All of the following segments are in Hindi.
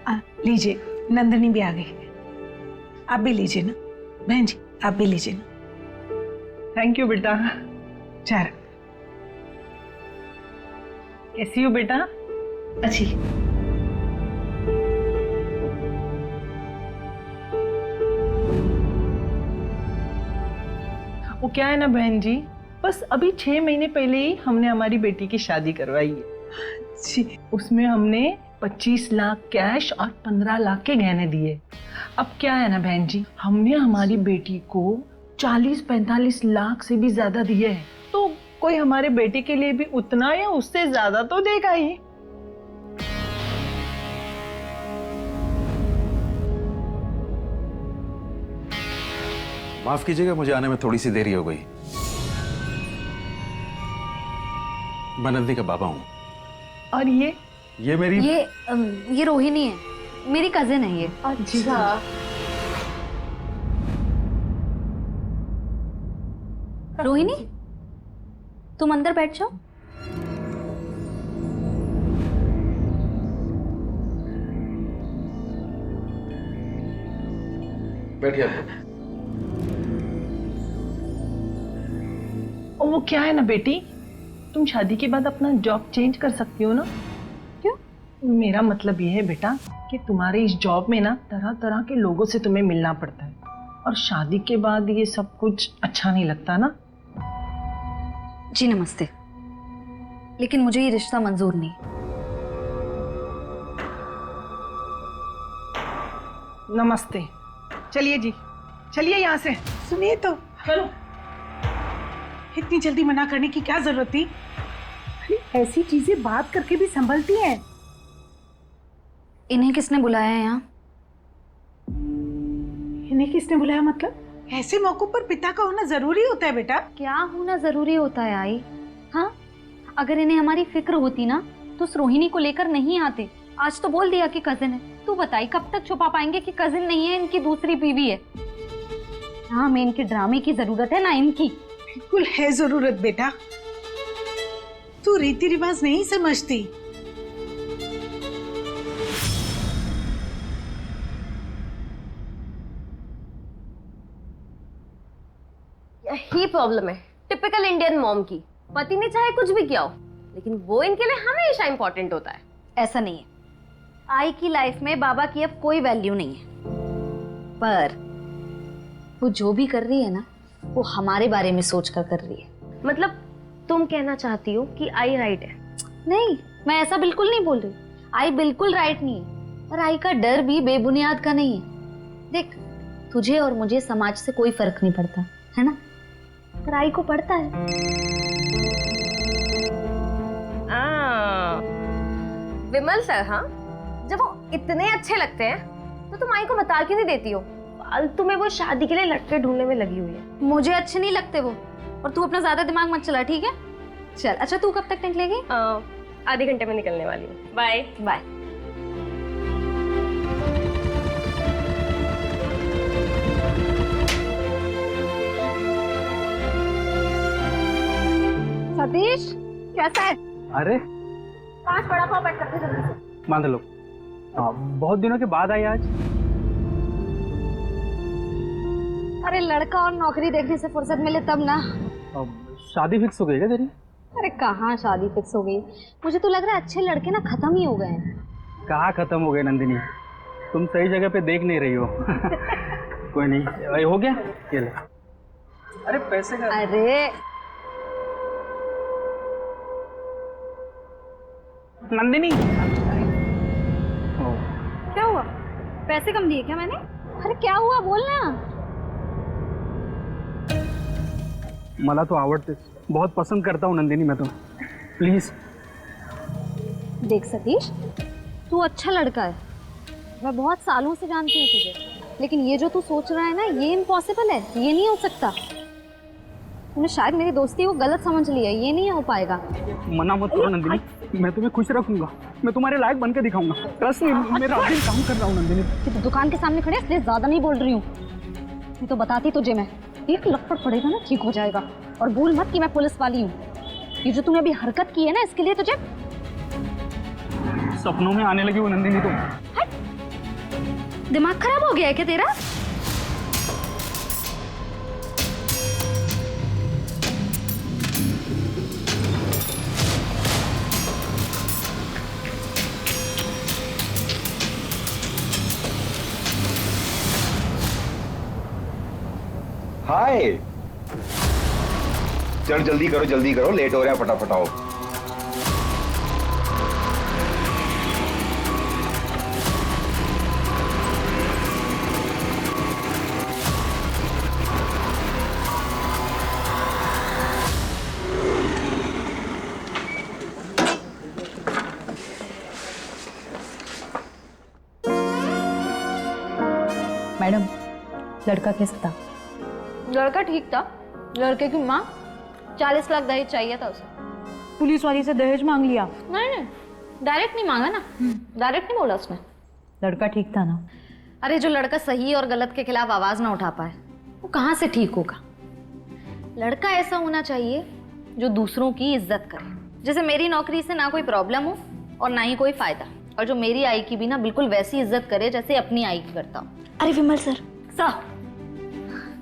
लीजिए, नंदिनी भी आ गई है। आप भी लीजिए ना बहन जी, आप भी लीजिए ना। थैंक यू बेटा। चार कैसी हो बेटा? अच्छी। वो क्या है ना बहन जी, बस अभी 6 महीने पहले ही हमने हमारी बेटी की शादी करवाई है जी। उसमें हमने 25 लाख कैश और 15 लाख के गहने दिए। अब क्या है ना बहन जी, हमने हमारी बेटी को 40-45 लाख से भी ज्यादा दिए हैं, तो कोई हमारे बेटे के लिए भी उतना या उससे ज्यादा तो देगा ही। माफ कीजिएगा, मुझे आने में थोड़ी सी देरी हो गई। मैं नंदिनी का बाबा हूँ। और ये मेरी ये रोहिणी है, मेरी कजिन है ये। अच्छा। रोहिणी, तुम अंदर बैठ जाओ। बैठिए। और वो क्या है ना बेटी, तुम शादी के बाद अपना जॉब चेंज कर सकती हो ना। क्यों? मेरा मतलब ये है बेटा कि तुम्हारे इस जॉब में ना तरह तरह के लोगों से तुम्हें मिलना पड़ता है, और शादी के बाद ये सब कुछ अच्छा नहीं लगता ना। जी नमस्ते, लेकिन मुझे ये रिश्ता मंजूर नहीं। नमस्ते। चलिए जी, चलिए यहाँ से। सुनिए तो, चलो। इतनी जल्दी मना करने की क्या जरूरत थी? अरे ऐसी चीजें बात करके भी संभलती हैं। इन्हें किसने बुलाया है यहाँ? इन्हें किसने बुलाया मतलब? ऐसे मौकों पर पिता का होना जरूरी होता है बेटा। क्या होना जरूरी होता है आई? हाँ, अगर इन्हें हमारी फिक्र होती ना तो उस रोहिणी को लेकर नहीं आते। आज तो बोल दिया कि कजिन है। तू बताई कब तक छुपा पाएंगे कि कजिन नहीं है, इनकी दूसरी बीवी है। हाँ, हमें इनके ड्रामे की जरूरत है ना इनकी। बिल्कुल है जरूरत बेटा, तू रीति रिवाज नहीं समझती। यही प्रॉब्लम है टिपिकल इंडियन मॉम की। पति ने चाहे कुछ भी किया हो, लेकिन वो इनके लिए हमेशा इंपॉर्टेंट होता है। ऐसा नहीं है, आई की लाइफ में बाबा की अब कोई वैल्यू नहीं है। पर वो जो भी कर रही है ना, वो हमारे बारे में सोच कर रही है। मतलब तुम कहना चाहती हो कि आई राइट है? नहीं, मैं ऐसा बिल्कुल नहीं बोल रही। आई बिल्कुल राइट नहीं है, और आई का डर भी बेबुनियाद का नहीं है। देख, तुझे और मुझे समाज से कोई फर्क नहीं पड़ता है ना, पर आई को पड़ता है। विमल सर, हाँ, जब वो इतने अच्छे लगते हैं तो तुम आई को बता क्यों नहीं देती हो? फालतू में वो शादी के लिए लड़के ढूंढने में लगी हुई है। मुझे अच्छे नहीं लगते वो, और तू अपना ज्यादा दिमाग मत चला, ठीक है? चल, अच्छा तू कब तक निकलेगी? आधे घंटे में निकलने वाली हूँ। Bye bye. सतीश, कैसा है? अरे 5 बड़ा पाव पैक करते जल्दी से। मान लो। बहुत दिनों के बाद आई आज। अरे लड़का और नौकरी देखने से फुर्सत मिले तब ना। शादी फिक्स हो गई क्या तेरी? अरे कहाँ शादी फिक्स हो गई, मुझे तो लग रहा है अच्छे लड़के ना खत्म ही हो गए हैं। कहाँ खत्म हो गए नंदिनी, तुम सही जगह पे देख नहीं रही हो। कोई नहीं, हो गया ये ले। अरे पैसे का। अरे नंदिनी, क्या हुआ? पैसे कम दिए क्या मैंने? अरे क्या हुआ, बोलना। मला तो आवडते, बहुत पसंद करता हूँ नंदिनी मैं तुम्हें, प्लीज। देख सतीश, तू अच्छा लड़का है, मैं बहुत सालों से जानती हूँ तुझे, लेकिन ये जो तू सोच रहा है ना, ये इम्पॉसिबल है, ये नहीं हो सकता। तूने शायद मेरी दोस्ती को गलत समझ लिया, ये नहीं हो पाएगा। मना मत करो नंदिनी, मैं तुम्हें खुश रखूंगा, मैं तुम्हारे लायक बन के दिखाऊंगा। ट्रस्ट मी, मैं रात दिन काम कर रहा हूँ नंदिनी। कि तू दुकान के सामने खड़े इसलिए ज्यादा नहीं बोल रही हूँ, नहीं तो बताती तुझे मैं। एक लपड़ पड़ेगा ना, ठीक हो जाएगा। और भूल मत कि मैं पुलिस वाली हूँ। ये जो तूने अभी हरकत की है ना, इसके लिए तुझे सपनों में आने लगी वो नंदिनी तुम। हट, दिमाग खराब हो गया है क्या तेरा? हाय, चल जल्दी करो, लेट हो रहा है, फटाफट आओ। मैडम, लड़का कैसा था? लड़का ठीक था। लड़के की माँ 40 लाख दहेज चाहिए था उसे। पुलिस वाली से दहेज मांग लिया? नहीं, डायरेक्ट नहीं मांगा ना, डायरेक्ट नहीं बोला उसने। लड़का ठीक था ना? अरे जो लड़का सही और गलत के खिलाफ आवाज ना उठा पाए वो कहाँ से ठीक होगा? लड़का ऐसा होना चाहिए जो दूसरों की इज्जत करे। जैसे मेरी नौकरी से ना कोई प्रॉब्लम हो और ना ही कोई फायदा, और जो मेरी आई की भी ना बिल्कुल वैसी इज्जत करे जैसे अपनी आई की करता हूँ। अरे Vimal sir. Sir,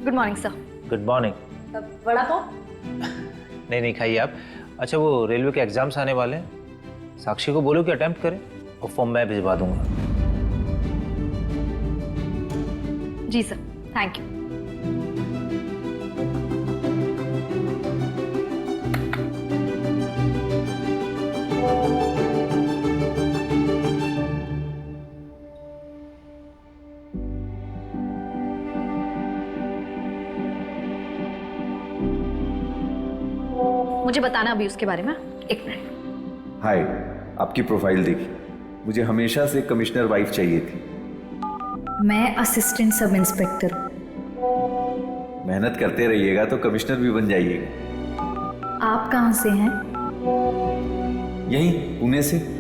good morning sir. Good morning. Vada pav? नहीं खाइए आप। अच्छा, वो रेलवे के एग्जाम्स आने वाले हैं, साक्षी को बोलो कि अटेम्प्ट करे, और फॉर्म मैं भिजवा दूंगा। जी सर, थैंक यू। मुझे बताना अभी उसके बारे में, एक मिनट। हाय, आपकी प्रोफाइल देखी, मुझे हमेशा से कमिश्नर वाइफ चाहिए थी। मैं असिस्टेंट सब इंस्पेक्टर। मेहनत करते रहिएगा तो कमिश्नर भी बन जाइएगा। आप कहाँ से हैं? यहीं पुणे से।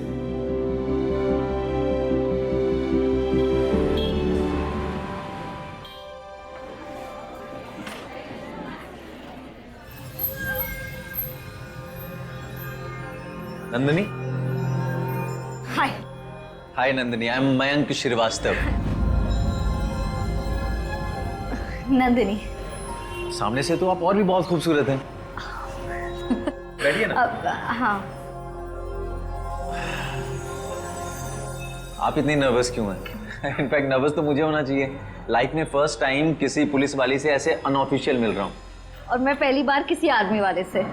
नंदिनी। हाय। हाय नंदिनी, आई एम मयंक श्रीवास्तव। नंदिनी। सामने से तो आप और भी बहुत खूबसूरत हैं। बैठिए ना। हाँ। आप इतनी नर्वस क्यों हैं? इनफैक्ट नर्वस तो मुझे होना चाहिए। लाइफ में फर्स्ट टाइम किसी पुलिस वाली से ऐसे अनऑफिशियल मिल रहा हूँ। और मैं पहली बार किसी आर्मी वाले से।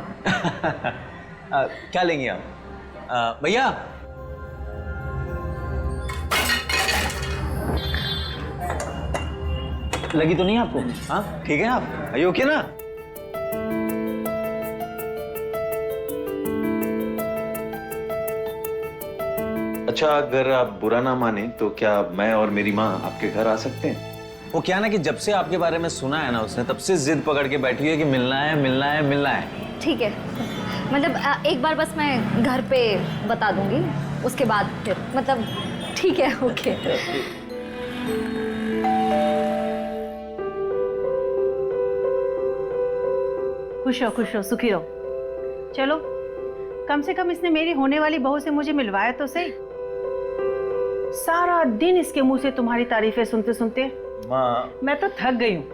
क्या लेंगी आप? भैया, लगी तो नहीं आपको? हाँ ठीक है, आप आइए। ओके ना? अच्छा, अगर आप बुरा ना माने तो क्या मैं और मेरी माँ आपके घर आ सकते हैं? वो क्या ना कि जब से आपके बारे में सुना है ना उसने, तब से जिद पकड़ के बैठी है कि मिलना है मिलना है मिलना है। ठीक है, मतलब एक बार बस मैं घर पे बता दूंगी, उसके बाद फिर मतलब ठीक है। ओके। खुश हो, सुखी रहो। चलो, कम से कम इसने मेरी होने वाली बहू से मुझे मिलवाया तो सही। सारा दिन इसके मुंह से तुम्हारी तारीफें सुनते सुनते माँ, मैं तो थक गई हूँ।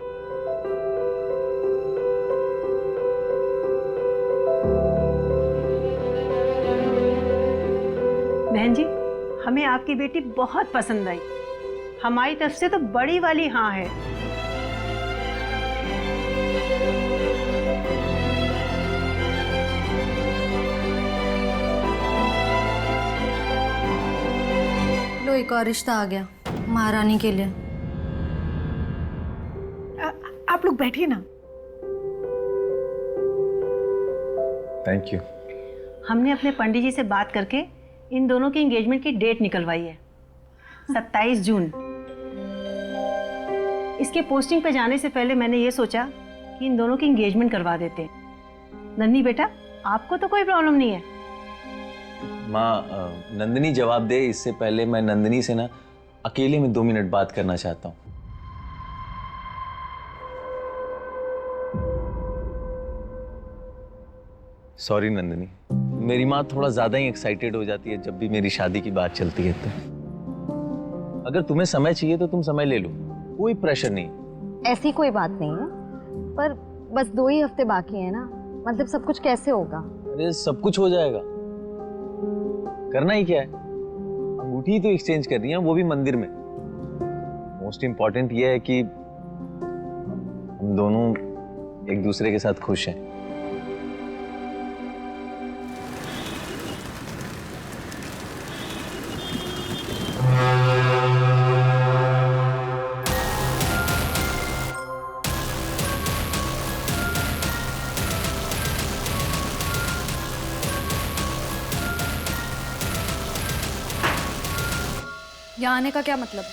बहन जी, हमें आपकी बेटी बहुत पसंद आई। हमारी तरफ से तो बड़ी वाली हाँ है। लो, एक और रिश्ता आ गया महारानी के लिए। आप लोग बैठिए ना। Thank you. हमने अपने पंडित जी से बात करके इन दोनों की एंगेजमेंट की डेट निकलवाई है, 27 जून। इसके पोस्टिंग पे जाने से पहले मैंने ये सोचा कि इन दोनों की एंगेजमेंट करवा देते। नन्ही बेटा, आपको तो कोई प्रॉब्लम नहीं है? माँ, नंदिनी जवाब दे इससे पहले मैं नंदिनी से ना अकेले में 2 मिनट बात करना चाहता हूँ। सॉरी नंदिनी, मेरी माँ थोड़ा ज्यादा ही एक्साइटेड हो जाती है जब भी मेरी शादी की बात चलती है। तो अगर तुम्हें समय चाहिए तो तुम समय ले लो, कोई प्रेशर नहीं। ऐसी कोई बात नहीं है, पर बस 2 ही हफ्ते बाकी है ना, मतलब सब कुछ कैसे होगा? अरे सब कुछ हो जाएगा, करना ही क्या है, अंगूठी तो एक्सचेंज करनी है, वो भी मंदिर में। मोस्ट इम्पोर्टेंट ये है कि हम दोनों एक दूसरे के साथ खुश हैं। यहाँ आने का क्या मतलब?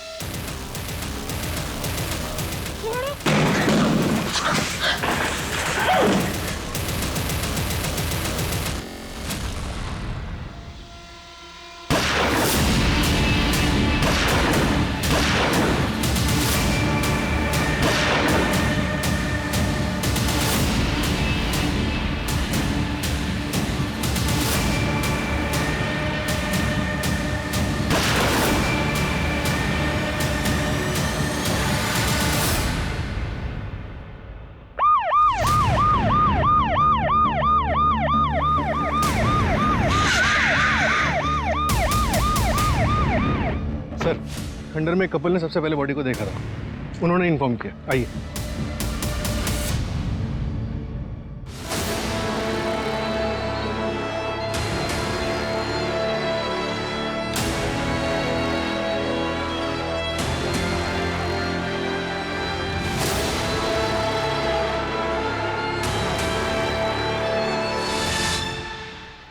सर, खंडर में कपल ने सबसे पहले बॉडी को देखा था, उन्होंने इन्फॉर्म किया। आइए।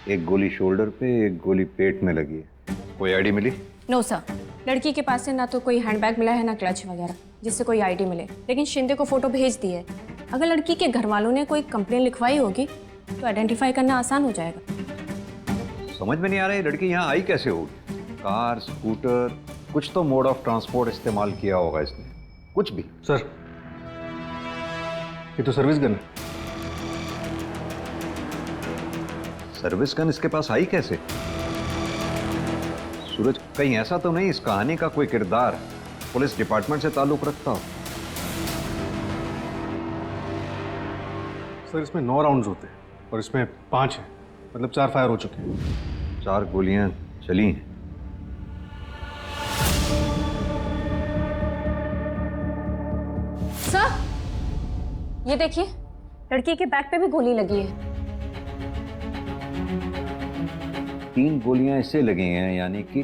एक गोली शोल्डर पे, एक गोली पेट में लगी है। कोई आईडी मिली? नो सर, लड़की के पास से ना तो कोई हैंडबैग मिला है ना क्लच वगैरह जिससे कोई आईडी मिले, लेकिन शिंदे को फोटो भेज दी है। अगर लड़की के घर वालों ने कोई कंप्लेन लिखवाई होगी तो आइडेंटिफाई करना आसान हो जाएगा। समझ में नहीं आ रहा है लड़की यहाँ आई कैसे होगी? कार, स्कूटर, कुछ तो मोड ऑफ ट्रांसपोर्ट इस्तेमाल किया होगा इसने, कुछ भी। सर, ये तो सर्विस गन है। सर्विस गन इसके पास आई कैसे? सूरज, कहीं ऐसा तो नहीं इस कहानी का कोई किरदार पुलिस डिपार्टमेंट से ताल्लुक रखता हो? सर, इसमें 9 राउंड्स होते हैं और इसमें 5 हैं, मतलब 4 फायर हो चुके हैं। 4 गोलियां चली हैं। सर, ये देखिए, लड़की के बैक पे भी गोली लगी है। 3 गोलियां इससे लगी हैं, यानी कि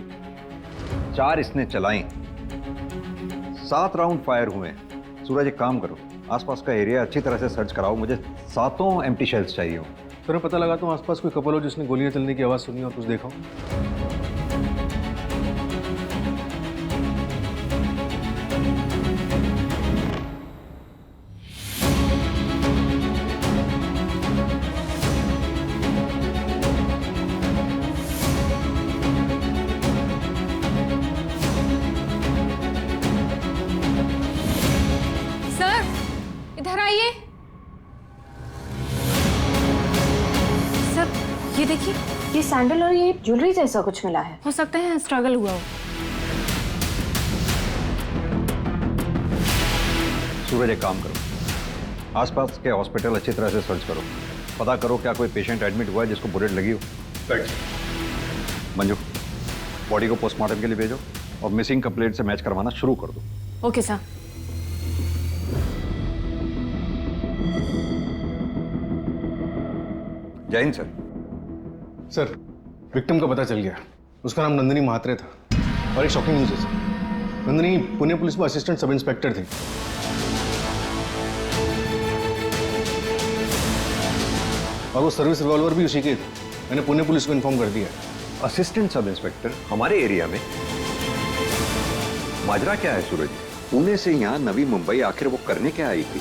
4 इसने चलाई। 7 राउंड फायर हुए हैं। सूरज, एक काम करो, आसपास का एरिया अच्छी तरह से सर्च कराओ, मुझे 7 एम्प्टी शेल्स चाहिए हो। सर, मैं पता लगाता हूँ आसपास कोई कपल हो जिसने गोलियां चलने की आवाज़ सुनी और कुछ देखा हो। सर, इधर आइए। सर, ये देखिए, ये सैंडल और ये ज्वेलरी जैसा कुछ मिला है। हो सकता है स्ट्रगल हुआ हो। सूरज, एक काम करो, आसपास के हॉस्पिटल अच्छी तरह से सर्च करो, पता करो क्या कोई पेशेंट एडमिट हुआ है जिसको बुलेट लगी हो। मंजू, बॉडी को पोस्टमार्टम के लिए भेजो और मिसिंग का प्लेट से मैच करवाना शुरू कर दो। Okay sir. जय हिंद सर। सर, विक्टिम का पता चल गया। उसका नाम नंदिनी महात्रे था और एक शॉकिंग न्यूज़ है सर। नंदिनी पुणे पुलिस में असिस्टेंट सब इंस्पेक्टर थी और वो सर्विस रिवॉल्वर भी उसी के थे। मैंने पुणे पुलिस को इन्फॉर्म कर दिया। असिस्टेंट सब इंस्पेक्टर हमारे एरिया में? माजरा क्या है सूरज? पुणे से यहाँ नवी मुंबई आखिर वो करने क्या आई थी?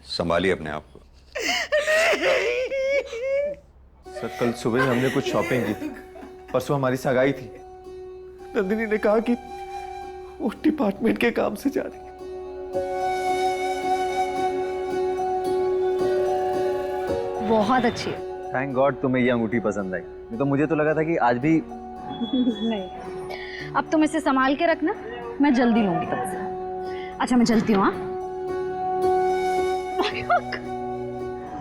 संभालिए अपने आप को। सर, कल सुबह हमने कुछ शॉपिंग की थी, परसों हमारी सगाई थी। नंदिनी ने कहा कि वो डिपार्टमेंट के काम से जा रही है। बहुत अच्छी है। थैंक गॉड तुम्हें ये अंगूठी पसंद आई। नहीं तो मुझे तो लगा था कि आज भी। नहीं, अब तुम इसे संभाल के रखना, मैं जल्दी लूंगी तुमसे। अच्छा मैं चलती हूँ। हाँ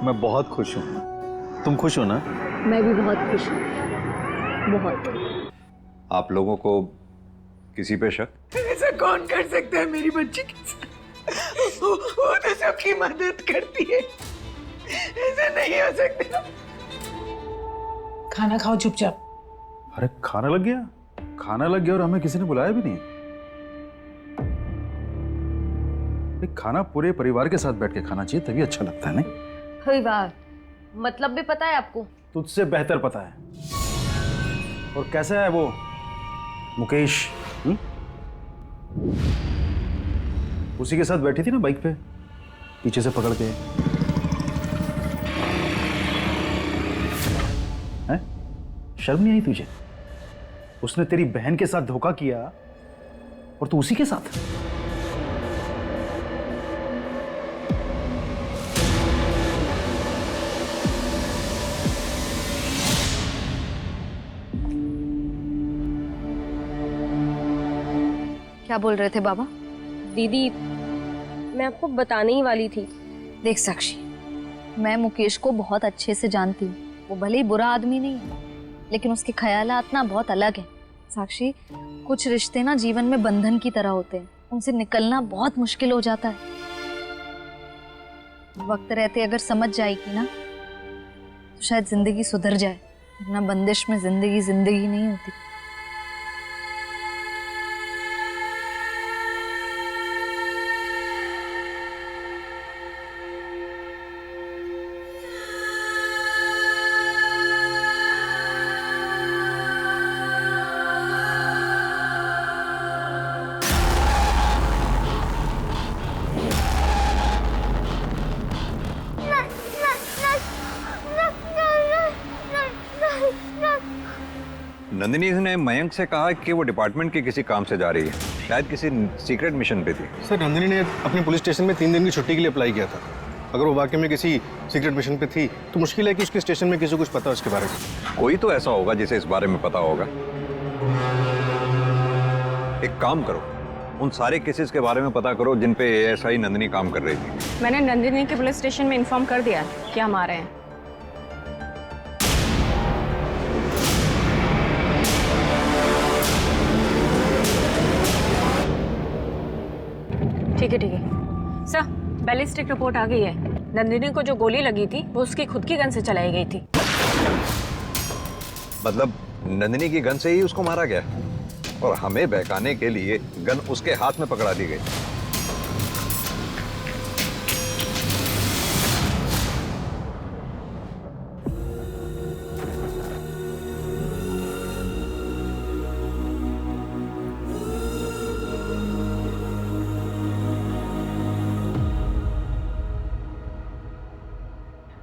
मैं बहुत खुश हूँ। तुम खुश हो ना? मैं भी बहुत खुश हूँ, बहुत। आप लोगों को किसी पे शक? ऐसा कौन कर सकता है मेरी बच्ची के साथ? वो तो सबकी मदद करती है, ऐसा नहीं हो सकता। खाना खाओ चुपचाप। अरे खाना लग गया? खाना लग गया और हमें किसी ने बुलाया भी नहीं। एक खाना पूरे परिवार के साथ बैठ के खाना चाहिए, तभी अच्छा लगता है। नहीं कोई बात, मतलब भी पता है आपको? तुझसे बेहतर पता है। और कैसा है वो मुकेश? उसी के साथ बैठी थी ना बाइक पे, पीछे से पकड़ के। हैं? शर्म नहीं आई तुझे? उसने तेरी बहन के साथ धोखा किया और तू उसी के साथ। क्या बोल रहे थे बाबा? दीदी, मैं आपको बताने ही वाली थी। देख साक्षी, मैं मुकेश को बहुत अच्छे से जानती हूँ। वो भले ही बुरा आदमी नहीं है, लेकिन उसके ख्यालात ना बहुत अलग हैं। साक्षी, कुछ रिश्ते ना जीवन में बंधन की तरह होते हैं, उनसे निकलना बहुत मुश्किल हो जाता है। वक्त रहते अगर समझ जाएगी ना तो शायद जिंदगी सुधर जाए, वरना बंदिश में जिंदगी जिंदगी नहीं होती। नंदिनी ने मयंक से कहा कि वो डिपार्टमेंट के किसी काम से जा रही है, शायद किसी सीक्रेट मिशन पे थी। सर, नंदिनी ने अपने पुलिस स्टेशन में 3 दिन की छुट्टी के लिए अप्लाई किया था। अगर वो वाकई में किसी सीक्रेट मिशन पे थी तो मुश्किल है कि उसके स्टेशन में किसी को कुछ पता है उसके बारे में। कोई तो ऐसा होगा जिसे इस बारे में पता होगा। एक काम करो, उन सारे केसेस के बारे में पता करो जिन पे एएसआई नंदिनी काम कर रही थी। मैंने नंदिनी के पुलिस स्टेशन में इन्फॉर्म कर दिया कि हम आ रहे हैं। ठीक है सर, बैलिस्टिक रिपोर्ट आ गई है। नंदिनी को जो गोली लगी थी वो उसकी खुद की गन से चलाई गई थी। मतलब नंदिनी की गन से ही उसको मारा गया और हमें बहकाने के लिए गन उसके हाथ में पकड़ा दी गई।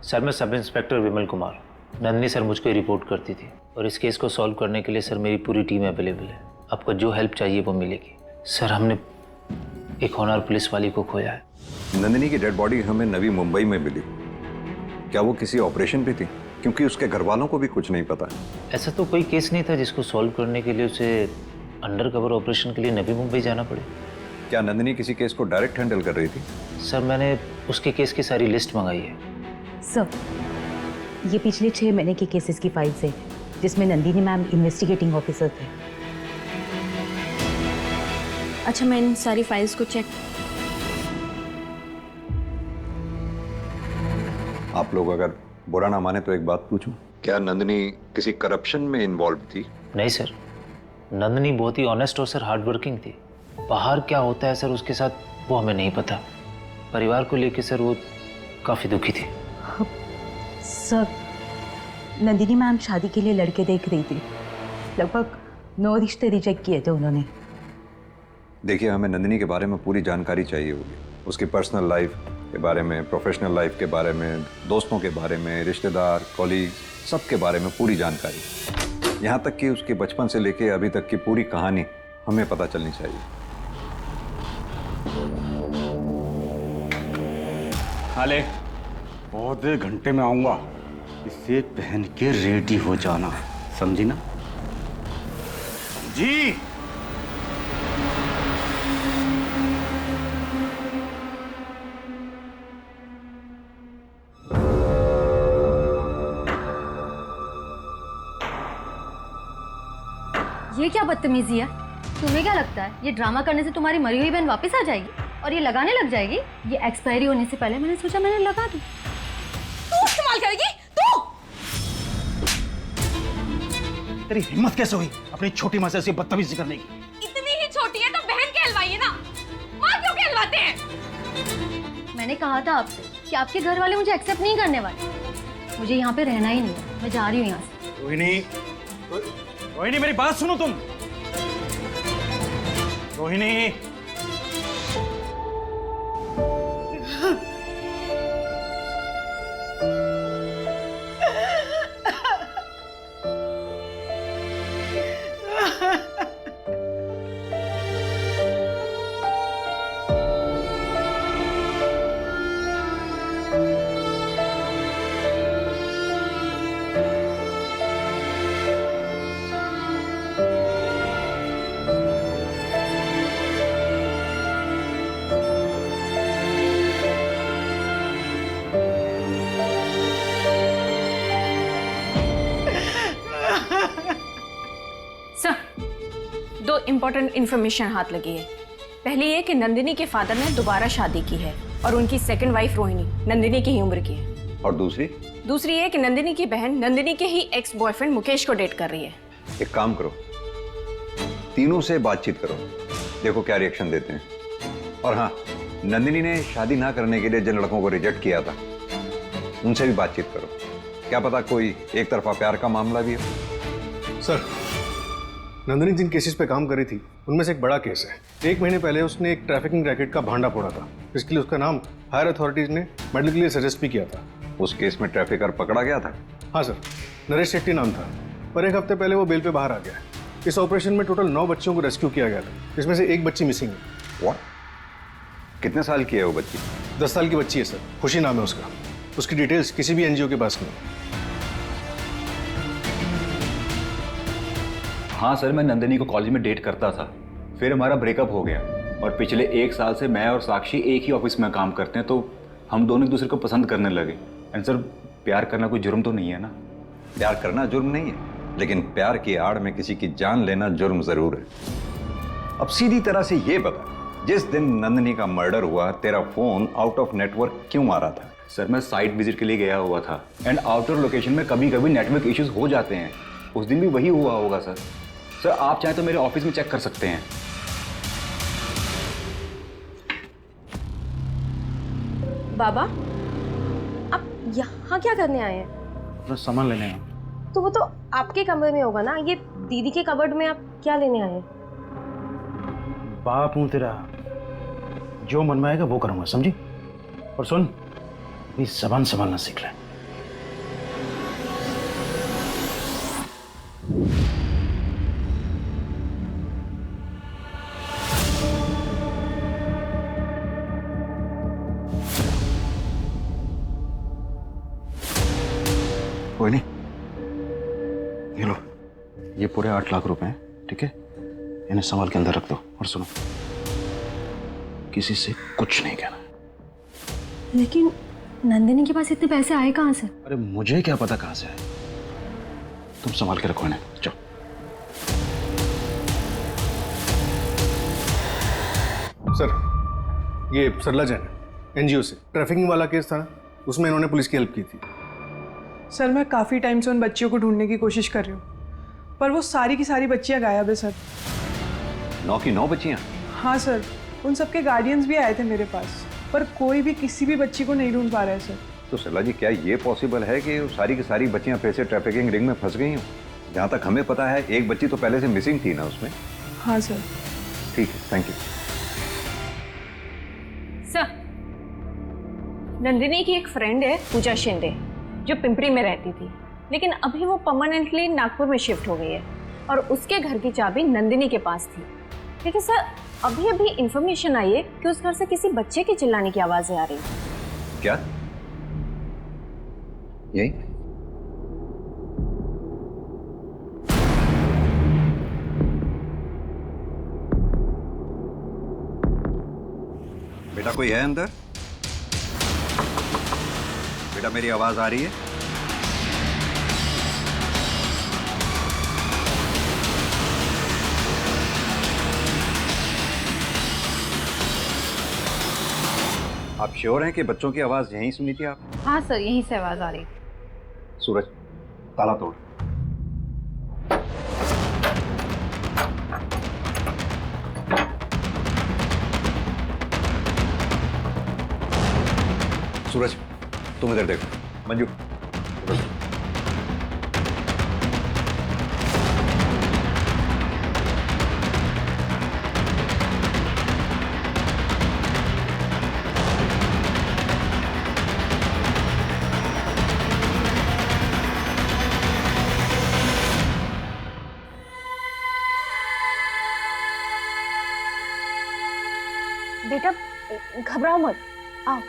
सर, मैं sub inspector Vimal Kumar. Nandini sir मुझको रिपोर्ट करती थी और इस केस को सॉल्व करने के लिए सर मेरी पूरी टीम अवेलेबल है। आपको जो हेल्प चाहिए वो मिलेगी। सर, हमने एक होनहार पुलिस वाली को खोया है। नंदिनी की डेड बॉडी हमें नवी मुंबई में मिली। क्या वो किसी ऑपरेशन पे थी? क्योंकि उसके घर वालों को भी कुछ नहीं पता। ऐसा तो कोई केस नहीं था जिसको सॉल्व करने के लिए उसे अंडर कवर ऑपरेशन के लिए नवी मुंबई जाना पड़े। क्या नंदिनी किसी केस को डायरेक्ट हैंडल कर रही थी? सर, मैंने उसके केस की सारी लिस्ट मंगाई है। सर, ये पिछले 6 महीने के केसेस की फाइल्स है जिसमें नंदिनी मैम इन्वेस्टिगेटिंग ऑफिसर थे। अच्छा, मैं इन सारी फाइल्स को चेक। आप लोग अगर बुरा ना माने तो एक बात पूछूं, क्या नंदिनी किसी करप्शन में इन्वॉल्व थी? नहीं सर, नंदिनी बहुत ही ऑनेस्ट और सर हार्ड वर्किंग थी। बाहर क्या होता है सर उसके साथ वो हमें नहीं पता। परिवार को लेके सर वो काफ़ी दुखी थी। सर, नंदिनी मैम शादी के लिए लड़के देख रही थी। लगभग 9 रिश्ते रिजेक्ट किए थे उन्होंने। देखिए, हमें नंदिनी के बारे में पूरी जानकारी चाहिए होगी। उसकी पर्सनल लाइफ के बारे में, प्रोफेशनल लाइफ के बारे में, दोस्तों के बारे में, रिश्तेदार, कॉलीग, सब के बारे में पूरी जानकारी। यहाँ तक कि उसके बचपन से लेके अभी तक की पूरी कहानी हमें पता चलनी चाहिए। हाले, आधे घंटे में आऊँगा। इसे पहन के रेडी हो जाना। समझी ना? जी ये क्या बदतमीजी है? तुम्हें क्या लगता है ये ड्रामा करने से तुम्हारी मरी हुई बहन वापस आ जाएगी और ये लगाने लग जाएगी? ये एक्सपायरी होने से पहले मैंने सोचा मैंने लगा दूं। तू इस्तेमाल करेगी तू? तेरी हिम्मत कैसे हुई अपनी छोटी माँ से ऐसी बदतमीजी करने की? इतनी ही छोटी है तो बहन कहलवाइए ना, माँ क्यों कहलवाते हैं? मैंने कहा था आपसे कि आपके घर वाले मुझे एक्सेप्ट नहीं करने वाले। मुझे यहाँ पे रहना ही नहीं है, मैं जा रही हूँ यहाँ से। रोहिणी मेरी बात सुनो तुम। रोहिणी दो इम्पोर्टेंट इन्फॉर्मेशन हाथ लगी है। पहली ये कि नंदिनी के फादर ने दोबारा शादी की है और उनकी सेकंड वाइफ रोहिणी नंदिनी की ही उम्र की है। और दूसरी ये कि नंदिनी की बहन नंदिनी के ही एक्स बॉयफ्रेंड मुकेश को डेट कर रही है। एक काम करो, तीनों से बातचीत करो, देखो क्या रिएक्शन देते हैं। और हाँ, नंदिनी ने शादी ना करने के लिए जिन लड़कों को रिजेक्ट किया था उनसे भी बातचीत करो, क्या पता कोई एक तरफा प्यार का मामला भी हो। सर, नंदिनी जिन केसेस पे काम करी थी उनमें से एक बड़ा केस है। 1 महीने पहले उसने एक ट्रैफिकिंग रैकेट का भांडा फोड़ा था, इसके लिए उसका नाम हायर अथॉरिटीज ने मेडल के लिए सजेस्ट भी किया था। उस केस में ट्रैफिकर पकड़ा गया था? हाँ सर, नरेश शेट्टी नाम था, पर 1 हफ्ते पहले वो बेल पे बाहर आ गया। इस ऑपरेशन में टोटल 9 बच्चों को रेस्क्यू किया गया था, इसमें से 1 बच्ची मिसिंग है। What? कितने साल की है वो बच्ची? 10 साल की बच्ची है सर, खुशी नाम है उसका। उसकी डिटेल्स किसी भी एनजीओ के पास नहीं। हाँ सर, मैं नंदिनी को कॉलेज में डेट करता था, फिर हमारा ब्रेकअप हो गया और पिछले 1 साल से मैं और साक्षी एक ही ऑफिस में काम करते हैं, तो हम दोनों एक दूसरे को पसंद करने लगे। एंड सर, प्यार करना कोई जुर्म तो नहीं है ना? प्यार करना जुर्म नहीं है, लेकिन प्यार की आड़ में किसी की जान लेना जुर्म जरूर है। अब सीधी तरह से ये बता, जिस दिन नंदिनी का मर्डर हुआ तेरा फोन आउट ऑफ नेटवर्क क्यों मारा था? सर, मैं साइट विजिट के लिए गया हुआ था एंड आउटर लोकेशन में कभी कभी नेटवर्क इश्यूज हो जाते हैं। उस दिन भी वही हुआ होगा सर। सर, आप चाहें तो मेरे ऑफिस में चेक कर सकते हैं। बाबा, आप यहाँ क्या करने आए हैं? अपना सामान लेने आया। तो वो तो आपके कमरे में होगा ना, ये दीदी के कबर्ड में आप क्या लेने आए हैं? बाप हूं तेरा, जो मन में आएगा वो करूंगा, समझी? और सुन, अपनी जबान संभालना सीख ले। कोई नहीं, ये लो, ये पूरे 8 लाख रुपए हैं, ठीक है? इन्हें संभाल के अंदर रख दो। और सुनो, किसी से कुछ नहीं कहना। लेकिन नंदिनी के पास इतने पैसे आए कहाँ से? अरे मुझे क्या पता कहाँ से आए, तुम संभाल के रखो इन्हें। चलो। सर, ये सरला जैन एनजीओ से ट्रैफिकिंग वाला केस था ना, उसमें इन्होंने पुलिस की हेल्प की थी। सर, मैं काफ़ी टाइम से उन बच्चियों को ढूंढने की कोशिश कर रही हूँ, पर वो सारी की सारी बच्चियाँ गायब है सर। 9 की 9 बच्चियाँ? हाँ सर, उन सबके गार्डियंस भी आए थे मेरे पास, पर कोई भी किसी भी बच्ची को नहीं ढूंढ पा रहा है सर। तो सरला जी, क्या ये पॉसिबल है कि सारी की सारी बच्चियाँ फिर से ट्रैफिकिंग रिंग में फंस गई हों? जहाँ तक हमें पता है, एक बच्ची तो पहले से मिसिंग थी ना उसमें। हाँ सर। ठीक है, थैंक यू सर। नंदिनी की एक फ्रेंड है पूजा शिंदे, जो पिंपरी में रहती थी, लेकिन अभी वो परमानेंटली नागपुर में शिफ्ट हो गई है और उसके घर की चाबी नंदिनी के पास थी। लेकिन सर, अभी अभी इंफॉर्मेशन आई है कि उस घर से किसी बच्चे की चिल्लाने की आवाजें आ रही हैं। क्या? यही? बेटा कोई है अंदर? बेटा मेरी आवाज आ रही है? आप श्योर हैं कि बच्चों की आवाज यहीं सुनी थी आप? हाँ सर, यहीं से आवाज आ रही। सूरज, ताला तोड़। सूरज, तुम इधर देखो। मंजू, सूरज। बेटा घबराओ मत, आओ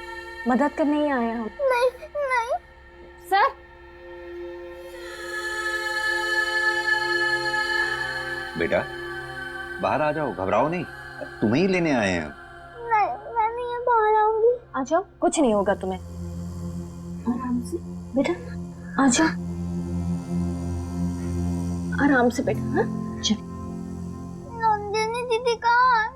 मदद करने ही आए हैं हम। नहीं नहीं सर। बेटा बाहर आ जाओ, घबराओ नहीं, तुम्हें ही लेने आए हैं हम। नहीं मैं नहीं बाहर आऊंगी। आ जाओ, कुछ नहीं होगा तुम्हें। आराम से बेटा, आ जाओ आराम से बेटा। हाँ चल। नंदिनी दीदी कहाँ है?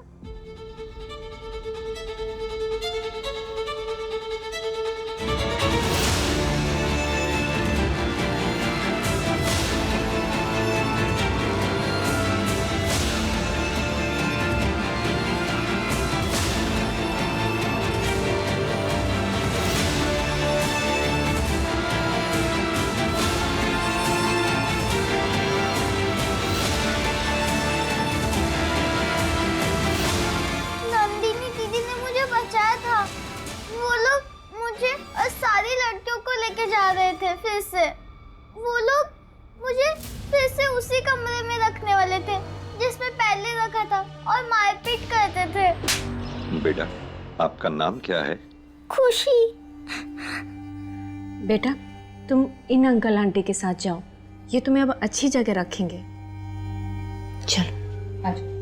नंदिनी दीदी ने मुझे बचाया था। वो लोग मुझे और सारी लड़कियों को लेके जा रहे थे फिर से। वो लोग मुझे फिर से उसी कमरे में रखने वाले थे जिसमें पहले रखा था और मारपीट करते थे। बेटा आपका नाम क्या है? खुशी। बेटा तुम इन अंकल आंटी के साथ जाओ, ये तुम्हें अब अच्छी जगह रखेंगे। चलो आ जाओ।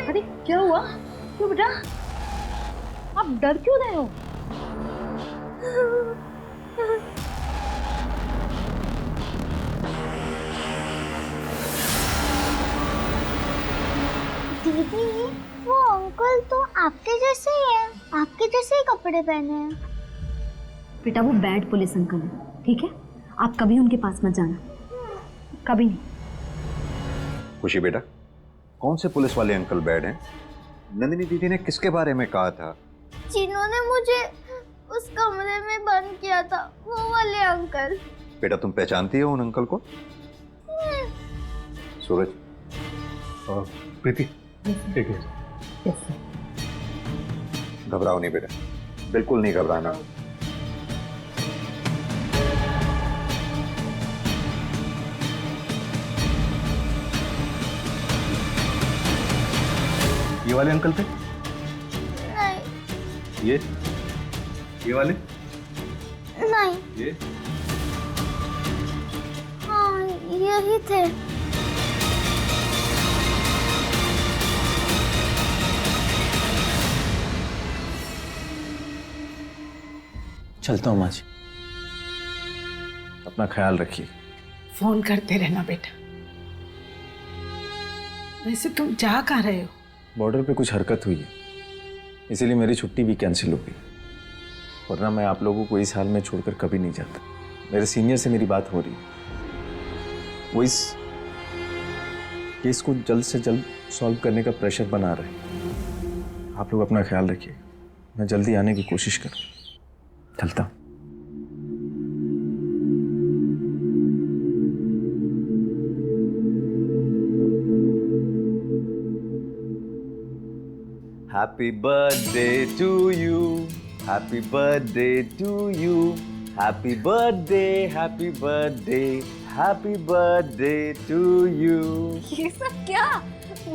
अरे क्या हुआ? क्यों बेटा, आप डर क्यों रहे हो? दीदी वो अंकल तो आपके जैसे ही है, आपके जैसे ही कपड़े पहने हैं। बेटा वो बैड पुलिस अंकल है, ठीक है? आप कभी उनके पास मत जाना, कभी नहीं। खुशी बेटा, कौन से पुलिस वाले अंकल बैड हैं? नंदिनी दीदी ने किसके बारे में कहा था? जिन्होंने मुझे उस कमरे में बंद किया था, वो वाले अंकल। बेटा तुम पहचानती हो उन अंकल को? सूरज। प्रीति ठीक है। घबराओ नहीं बेटा, बिल्कुल नहीं घबराना। ये वाले अंकल थे? नहीं। ये वाले? नहीं। ये? हाँ यही थे। चलता हूँ माँ जी, अपना ख्याल रखिए। फोन करते रहना बेटा। वैसे तुम जा कहाँ रहे हो? बॉर्डर पे कुछ हरकत हुई है, इसीलिए मेरी छुट्टी भी कैंसिल हो गई, वरना मैं आप लोगों को इस हाल में छोड़कर कभी नहीं जाता। मेरे सीनियर से मेरी बात हो रही है, वो इस केस को जल्द से जल्द सॉल्व करने का प्रेशर बना रहे हैं। आप लोग अपना ख्याल रखिए, मैं जल्दी आने की कोशिश करूँ। चलता हूँ। Happy birthday to you, happy birthday to you, happy birthday, happy birthday, happy birthday to you। ये सब क्या?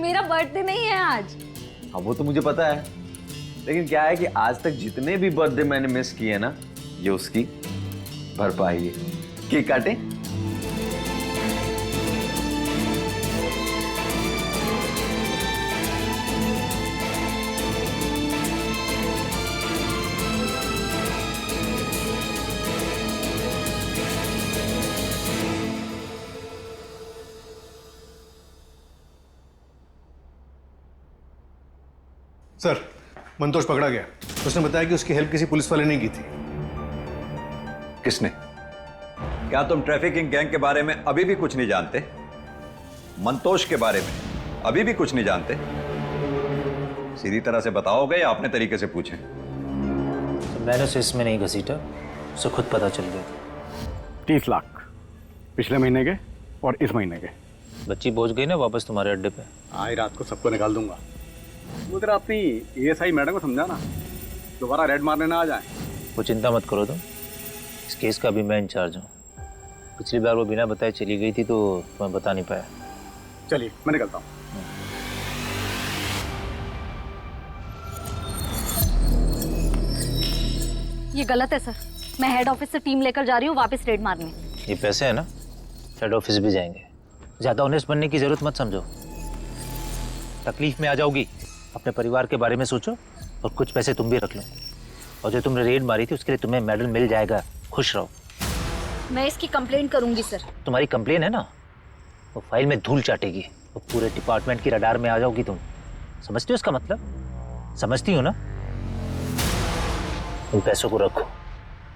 मेरा बर्थडे नहीं है आज। हाँ वो तो मुझे पता है, लेकिन क्या है कि आज तक जितने भी बर्थडे मैंने मिस किए ना, ये उसकी भर पाएगी। केक काटें? सर, मंतोष पकड़ा गया। उसने बताया कि उसकी हेल्प किसी पुलिस वाले ने की थी। किसने? क्या तुम ट्रैफिकिंग गैंग के बारे में अभी भी कुछ नहीं जानते? मंतोष के बारे में अभी भी कुछ नहीं जानते? सीधी तरह से बताओगे या अपने तरीके से पूछें? तो मैंने उसे इसमें नहीं घसीटा, उसे खुद पता चल गया था। 30 लाख पिछले महीने के और इस महीने के। बच्ची पहुंच गई ना वापस तुम्हारे अड्डे पे? आज रात को सबको निकाल दूंगा। उधर अपनी एएसआई मैडम को समझाना, दोबारा रेड मारने ना आ जाए। वो चिंता मत करो तुम, इस केस का भी मैं इंचार्ज हूँ। पिछली बार वो बिना बताए चली गई थी तो मैं बता नहीं पाया। चलिए मैं निकलता हूँ। ये गलत है सर, मैं हेड ऑफिस से टीम लेकर जा रही हूँ वापस रेड मारने। ये पैसे है ना, हेड ऑफिस भी जाएंगे। ज्यादा ऑनेस्ट बनने की जरूरत मत समझो, तकलीफ में आ जाओगी। अपने परिवार के बारे में सोचो और कुछ पैसे तुम भी रख लो। और जो तुमने रेड मारी थी उसके लिए तुम्हें मेडल मिल जाएगा, खुश रहो। मैं इसकी कंप्लेंट करूंगी सर। तुम्हारी कंप्लेन है ना, वो फाइल में धूल चाटेगी, वो पूरे डिपार्टमेंट की रडार में आ जाओगी तुम। समझती हो इसका मतलब? समझती हो ना? उन पैसों को रखो,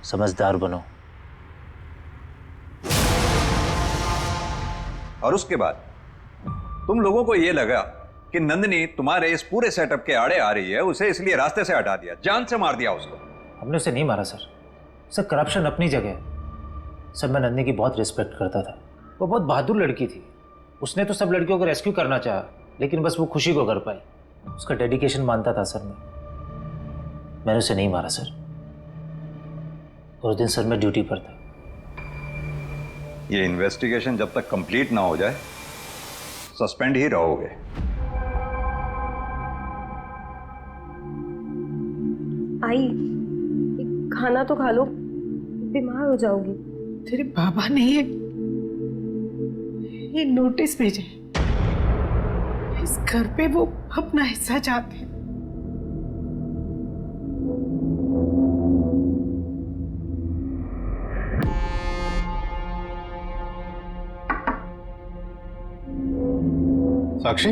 समझदार बनो। और उसके बाद तुम लोगों को यह लगा कि नंदिनी तुम्हारे इस पूरे सेटअप के आड़े आ रही है, उसे इसलिए रास्ते से हटा दिया, जान से मार दिया उसको। हमने उसे नहीं मारा सर, करप्शन अपनी जगह है। सर मैं नंदिनी की बहुत रिस्पेक्ट करता था, वो बहुत बहादुर लड़की थी। उसने तो सब लड़कियों को रेस्क्यू करना चाहा, लेकिन बस वो खुशी को कर पाई। उसका डेडिकेशन मानता था सर मैंने उसे नहीं मारा सर। और उस दिन सर मैं ड्यूटी पर था। ये इन्वेस्टिगेशन जब तक कंप्लीट ना हो जाए सस्पेंड ही रहोगे। आई, खाना तो खा लो, बीमार हो जाओगी। तेरे बाबा ने ये नोटिस भेजा है, इस घर पे वो अपना हिस्सा चाहते हैं। साक्षी,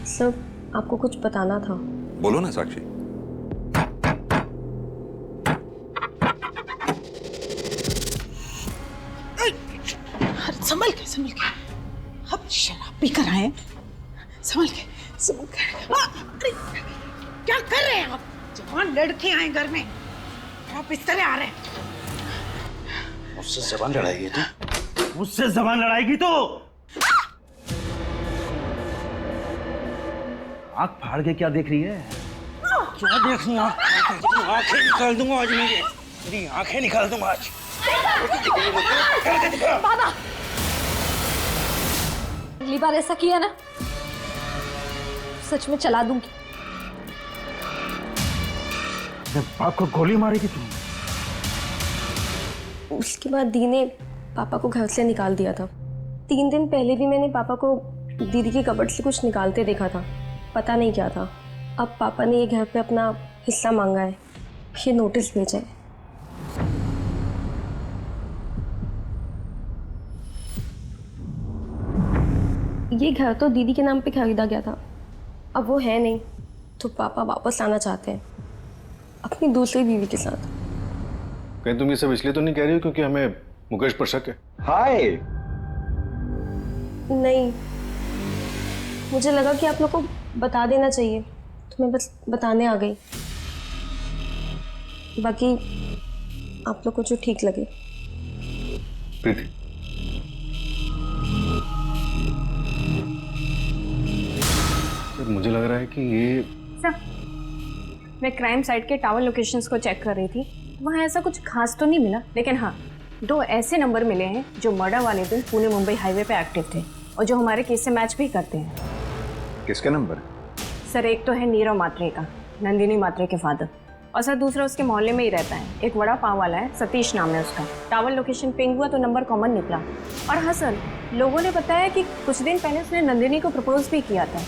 सब आपको कुछ बताना था। बोलो ना साक्षी। संभल के अब शराब भी कराएं। संभल के अरे क्या कर रहे हैं आप? जवान लड़के आए घर में, आप इस तरह आ रहे हैं। मुझसे जबान लड़ाएगी तू? मुझसे जबान लड़ाएगी तो आंख फाड़ के क्या देख रही है? क्या देख रही है? आंखें निकाल दूंगा आज, मेरी आंखें निकाल दूंगा आज। बाबा, अगली बार ऐसा किया ना सच में चला दूंगी। बाप को गोली मारेगी तुम? उसके बाद दी ने पापा को घर से निकाल दिया था। 3 दिन पहले भी मैंने पापा को दीदी के कबर्ड से कुछ निकालते देखा था, पता नहीं क्या था। अब पापा ने ये घर पे अपना हिस्सा मांगा है, ये नोटिस भेजा है। ये घर तो दीदी के नाम पे खरीदा गया था, अब वो है नहीं, तो पापा वापस आना चाहते हैं अपनी दूसरी बीवी के साथ। कहीं तुम ये सब इसलिए तो नहीं कह रही हो क्योंकि हमें मुकेश पर शक है? हाय, नहीं, मुझे लगा कि आप लोग को बता देना चाहिए, तो मैं बस बताने आ गई। बाकी आप लोग को जो ठीक लगे। प्रीति, मुझे लग रहा है कि ये सर, मैं क्राइम साइट के टावर लोकेशंस को चेक कर रही थी, वहाँ ऐसा कुछ खास तो नहीं मिला, लेकिन हाँ 2 ऐसे नंबर मिले हैं जो मर्डर वाले दिन पुणे मुंबई हाईवे पे एक्टिव थे और जो हमारे केस से मैच भी करते हैं। किसके नंबर? सर एक तो है नीरव मात्रे का, नंदिनी मात्रे के फादर, और सर दूसरा उसके मोहल्ले में ही रहता है, एक वड़ा पाव वाला है, सतीश नाम है उसका। टावर लोकेशन पिंग हुआ तो नंबर कॉमन निकला। और हाँ सर, लोगों ने बताया कि कुछ दिन पहले उसने नंदिनी को प्रपोज भी किया था,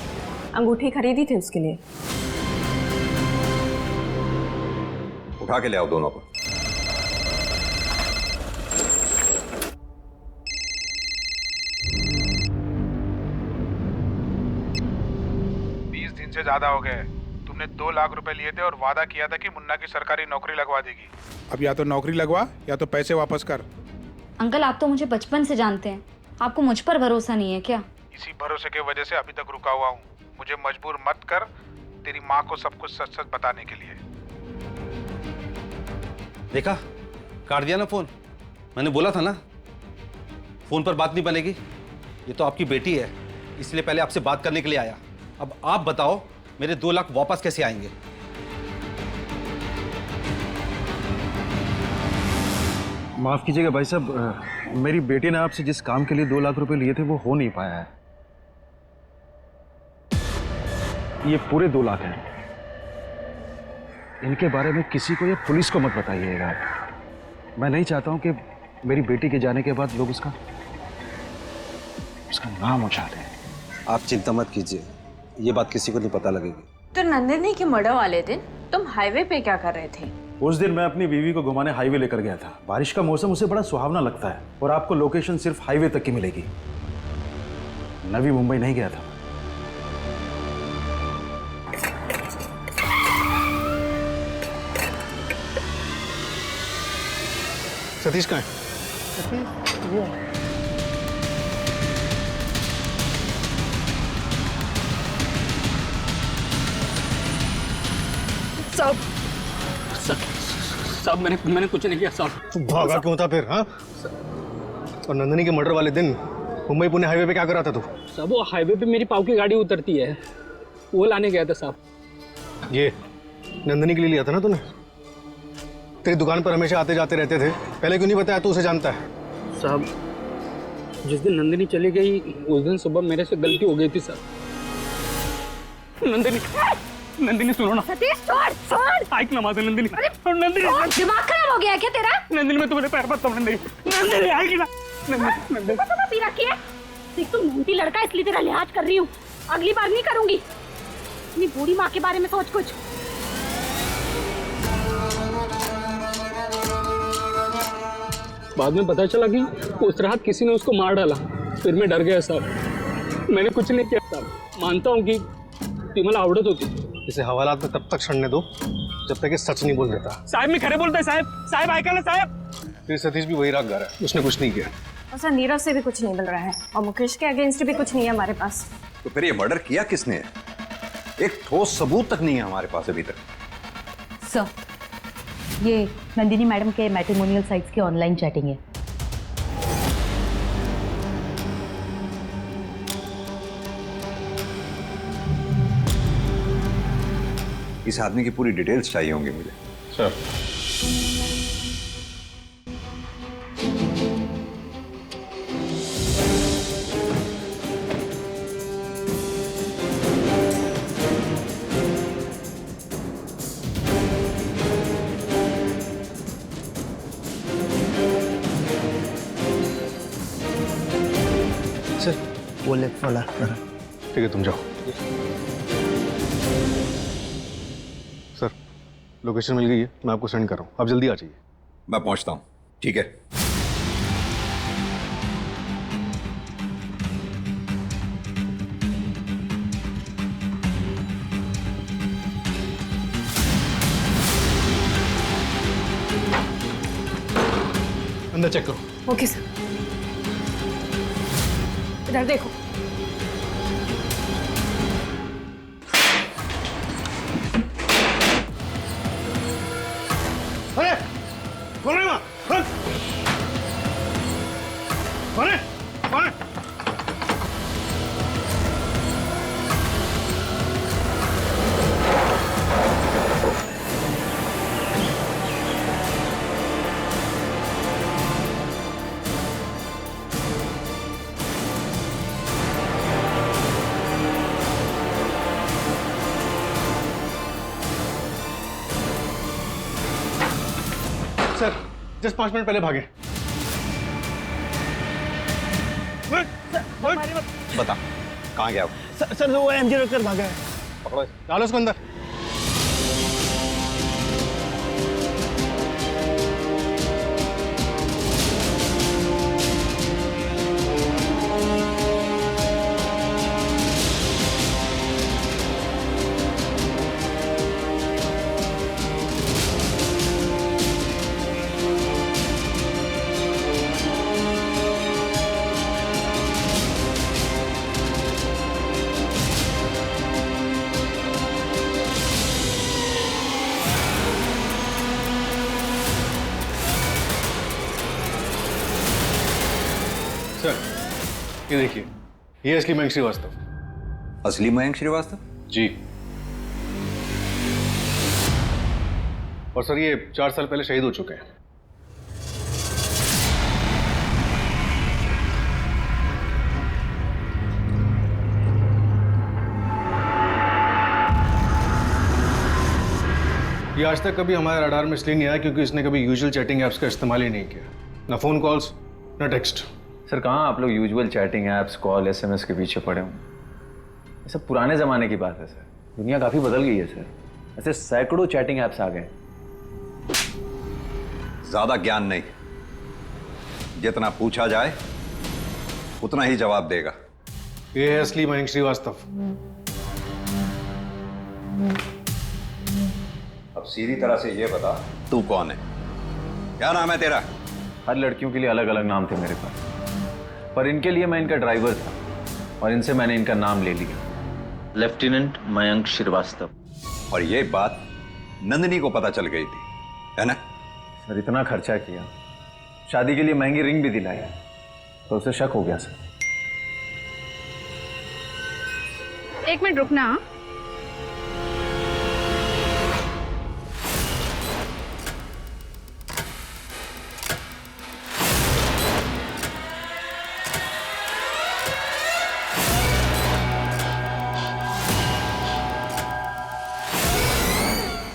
अंगूठी खरीदी थी उसके लिए। उठा के ले आओ दोनों को। से ज्यादा हो गए। तुमने 2 लाख रुपए लिए थे और वादा किया था कि मुन्ना की सरकारी नौकरी लगवा देगी। अब या तो नौकरी लगवा या तो पैसे वापस कर। अंकल आप तो मुझे बचपन से जानते हैं, आपको मुझ पर भरोसा नहीं है क्या? इसी भरोसे की वजह से अभी तक रुका हुआ हूँ। मुझे मजबूर मत कर तेरी माँ को सब कुछ सच सच बताने के लिए। देखा, काट दिया ना फोन। मैंने बोला था ना फोन पर बात नहीं बनेगी। ये तो आपकी बेटी है, इसलिए पहले आपसे बात करने के लिए आया। अब आप बताओ मेरे 2 लाख वापस कैसे आएंगे? माफ कीजिएगा भाई साहब, मेरी बेटी ने आपसे जिस काम के लिए 2 लाख रुपए लिए थे वो हो नहीं पाया है। ये पूरे 2 लाख हैं। इनके बारे में किसी को या पुलिस को मत बताइएगा। मैं नहीं चाहता हूं कि मेरी बेटी के जाने के बाद लोग उसका नाम उछाल दें। आप चिंता मत कीजिए, ये बात किसी को नहीं पता लगेगी। तो नंदिनी के मर्डर वाले दिन तुम हाईवे पे क्या कर रहे थे? उस दिन मैं अपनी बीवी को घुमाने हाईवे लेकर गया था। बारिश का मौसम उसे बड़ा सुहावना लगता है और आपको लोकेशन सिर्फ हाईवे तक की मिलेगी। नवी मुंबई नहीं गया था। सतीश कहाँ है? साहब मैंने कुछ नहीं किया साहब। भागा क्यों था फिर? हाँ, और नंदिनी के मर्डर वाले दिन मुंबई पुणे हाईवे पे क्या कर रहा था तू? साहब वो हाईवे पे मेरी पाव की गाड़ी उतरती है, वो लाने गया था साहब। ये नंदिनी के लिए लिया था ना तूने? तेरी दुकान पर हमेशा आते जाते रहते थे, पहले क्यों नहीं बताया? तू उसे जानता है। साहब जिस दिन नंदिनी चली गई उस दिन सुबह मेरे से गलती हो गई थी साहब। नंदिनी सुनो ना। सतीश छोड़ आइक ना माता नंदिनी। नंदिनी दिमाग खराब हो गया क्या तेरा? नंदिनी मैं तुम्हारे पैर पड़ता हूँ। नंदिनी आइक ना। नंदिनी तो पी रखी है। देख तू मोटी लड़का इसलिए तेरा लिहाज कर रही हूँ, अगली बार नहीं करूंगी। अपनी बूढ़ी माँ के बारे में सोच कुछ। बाद में पता चला कि उस रात किसी ने उसको मार डाला, फिर मैं डर गया साहब। मैंने कुछ नहीं किया साहब। मानता हूँ कि ती मला आवडत होती। इसे हवालात में तब तक सड़ने दो जब तक ये सच नहीं बोल देता। साहब मैं खरे बोलता है साहब। साहब ऐका ना साहब। फिर सतीश भी वही राग गा रहा है, उसने कुछ नहीं किया। और सर नीरव से भी कुछ नहीं मिल रहा है और मुकेश के अगेंस्ट भी कुछ नहीं है हमारे पास। तो फिर ये मर्डर किया किसने? एक ठोस सबूत तक नहीं है हमारे पास अभी तक। सर, ये नंदिनी मैडम के मैट्रिमोनियल साइट्स की ऑनलाइन चैटिंग है। इस आदमी की पूरी डिटेल्स चाहिए होंगी मुझे। सर वो लेफ्ट वाला। ठीक है, तुम जाओ। सर लोकेशन मिल गई है, मैं आपको सेंड कर रहा हूँ, आप जल्दी आ जाइए। मैं पहुंचता हूँ। ठीक है। अंदर चेक करो। Okay sir. इधर देखो। अरे कौन है वहाँ? कौन है? कौन है? जस्ट 5 मिनट पहले भागे। बता कहाँ गया वो? सर वो एमजी रोड कर भागा है। पकड़ो डालो उसको अंदर। ये देखिए, ये असली मयंक श्रीवास्तव। असली मयंक श्रीवास्तव? जी। और सर ये 4 साल पहले शहीद हो चुके हैं। ये आज तक कभी हमारे रडार में इसलिए नहीं आया क्योंकि इसने कभी यूजुअल चैटिंग एप्स का इस्तेमाल ही नहीं किया, ना फोन कॉल्स ना टेक्स्ट। सर कहाँ आप लोग usual chatting apps, call, SMS के पीछे पड़े हों। ये सब पुराने ज़माने की बात है सर, दुनिया काफ़ी बदल गई है सर। ऐसे सैकड़ों चैटिंग ऐप्स आ गए। ज्यादा ज्ञान नहीं, जितना पूछा जाए उतना ही जवाब देगा। ये है असली मयंक श्रीवास्तव। अब सीधी तरह से ये बता, तू कौन है? क्या नाम है तेरा? हर लड़कियों के लिए अलग अलग नाम थे मेरे पास, पर इनके लिए मैं इनका ड्राइवर था और इनसे मैंने इनका नाम ले लिया, लेफ्टिनेंट मयंक श्रीवास्तव। और ये बात नंदिनी को पता चल गई थी, है ना? सर इतना खर्चा किया, शादी के लिए महंगी रिंग भी दिलाई, तो उसे शक हो गया सर। एक मिनट रुकना।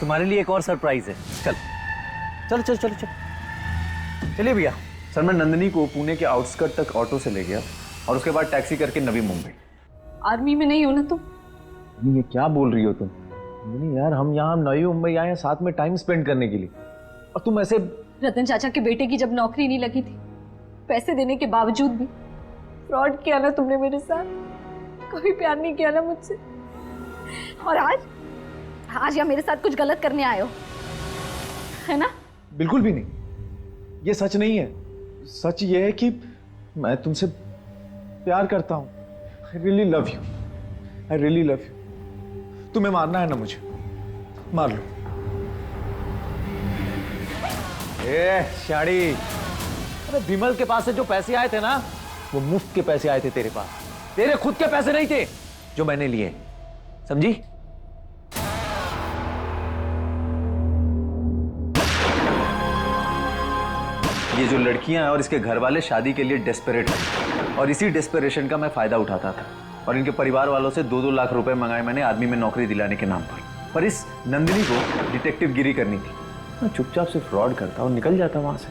तुम्हारे लिए एक और सरप्राइज है। चल चल चल चल चल चलिए भैया। सर मैं नंदिनी को पुणे के आउटस्कर्ट तक ऑटो से ले गया और उसके बाद टैक्सी करके नवी मुंबई। आर्मी में नहीं हो ना तुम? ये क्या बोल रही हो तुम? नहीं यार, हम यहाँ नवी मुंबई आए हैं साथ में टाइम स्पेंड करने के लिए, और तुम ऐसे। रतन चाचा के बेटे की जब नौकरी नहीं लगी थी, पैसे देने के बावजूद भी फ्रॉड किया ना तुमने मेरे साथ। कभी प्यार नहीं किया ना मुझसे, और आज या मेरे साथ कुछ गलत करने आए हो, है ना? बिल्कुल भी नहीं, ये सच नहीं है। सच ये है कि मैं तुमसे प्यार करता हूँ। I really love you, I really love you. तुम्हें मारना है ना मुझे, मार लो। ए शाड़ी, अरे विमल के पास से जो पैसे आए थे ना, वो मुफ्त के पैसे आए थे तेरे पास, तेरे खुद के पैसे नहीं थे जो मैंने लिए, समझी? ये जो लड़कियां हैं और इसके घर वाले शादी के लिए डेस्परेट हैं, और इसी डेस्परेशन का मैं फायदा उठाता था, और इनके परिवार वालों से 2-2 लाख रुपए मंगाए मैंने आर्मी में नौकरी दिलाने के नाम पर इस नंदिनी को डिटेक्टिव गिरी करनी थी। मैं चुपचाप से फ्रॉड करता और निकल जाता वहां से।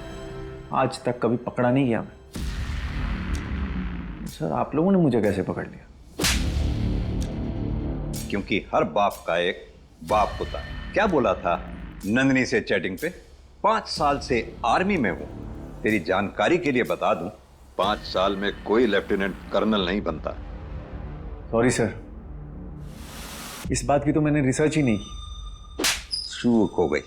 आज तक कभी पकड़ा नहीं गया मैं। सर आप लोगों ने मुझे कैसे पकड़ लिया? क्योंकि हर बाप का एक बाप होता है। क्या बोला था नंदिनी से चैटिंग पे? 5 साल से आर्मी में हूं। तेरी जानकारी के लिए बता दूं, 5 साल में कोई लेफ्टिनेंट कर्नल नहीं बनता। सॉरी सर, इस बात की तो मैंने रिसर्च ही नहीं की। चूक हो गई।